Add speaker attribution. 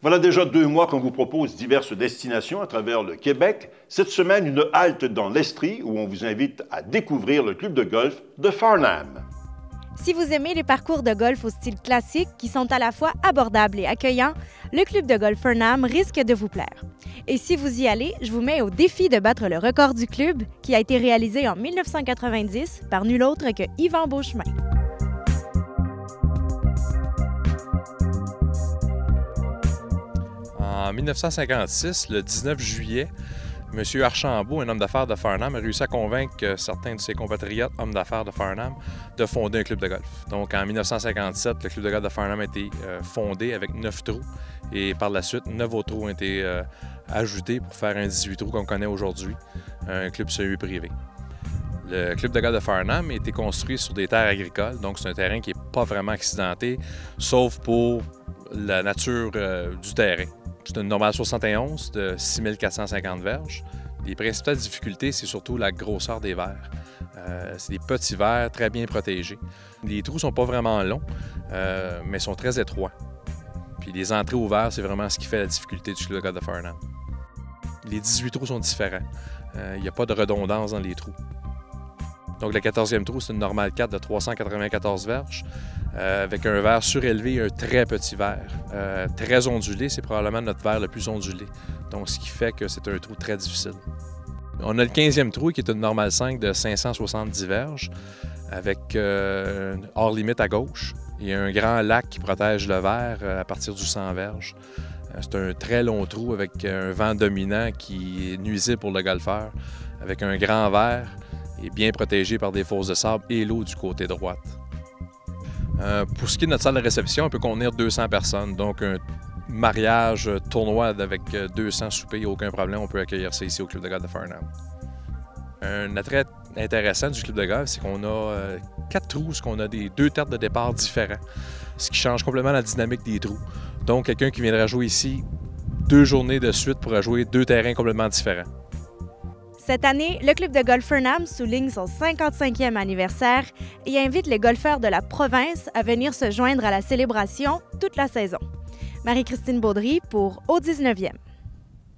Speaker 1: Voilà déjà 2 mois qu'on vous propose diverses destinations à travers le Québec. Cette semaine, une halte dans l'Estrie où on vous invite à découvrir le club de golf de Farnham.
Speaker 2: Si vous aimez les parcours de golf au style classique qui sont à la fois abordables et accueillants, le club de golf Farnham risque de vous plaire. Et si vous y allez, je vous mets au défi de battre le record du club qui a été réalisé en 1990 par nul autre que Yvan Beauchemin.
Speaker 3: En 1956, le 19 juillet, M. Archambault, un homme d'affaires de Farnham, a réussi à convaincre certains de ses compatriotes hommes d'affaires de Farnham de fonder un club de golf. Donc en 1957, le club de golf de Farnham a été fondé avec 9 trous et par la suite, 9 autres trous ont été ajoutés pour faire un 18 trous qu'on connaît aujourd'hui, un club semi-privé. Le club de golf de Farnham a été construit sur des terres agricoles, donc c'est un terrain qui n'est pas vraiment accidenté, sauf pour la nature du terrain. C'est une normale 71 de 6450 verges. Les principales difficultés, c'est surtout la grosseur des verres. C'est des petits verres très bien protégés. Les trous ne sont pas vraiment longs, mais sont très étroits. Puis les entrées au verre, c'est vraiment ce qui fait la difficulté du club de golf de Farnham. Les 18 trous sont différents. Il n'y a pas de redondance dans les trous. Donc le 14e trou, c'est une normale 4 de 394 verges. Avec un verre surélevé et un très petit verre. Très ondulé, c'est probablement notre verre le plus ondulé. Donc, ce qui fait que c'est un trou très difficile. On a le 15e trou qui est une normale 5 de 570 verges avec hors limite à gauche. Il y a un grand lac qui protège le verre à partir du 100 verges. C'est un très long trou avec un vent dominant qui est nuisible pour le golfeur, avec un grand verre et bien protégé par des fosses de sable et l'eau du côté droite. Pour ce qui est de notre salle de réception, on peut contenir 200 personnes. Donc, un mariage, tournoi avec 200 soupers, il n'y a aucun problème. On peut accueillir ça ici au club de golf de Farnham. Un attrait intéressant du club de golf, c'est qu'on a 4 trous, qu'on a 2 terres de départ différents, ce qui change complètement la dynamique des trous. Donc, quelqu'un qui viendra jouer ici 2 journées de suite pourra jouer 2 terrains complètement différents.
Speaker 2: Cette année, le club de golf Farnham souligne son 55e anniversaire et invite les golfeurs de la province à venir se joindre à la célébration toute la saison. Marie-Christine Baudry pour Au 19e.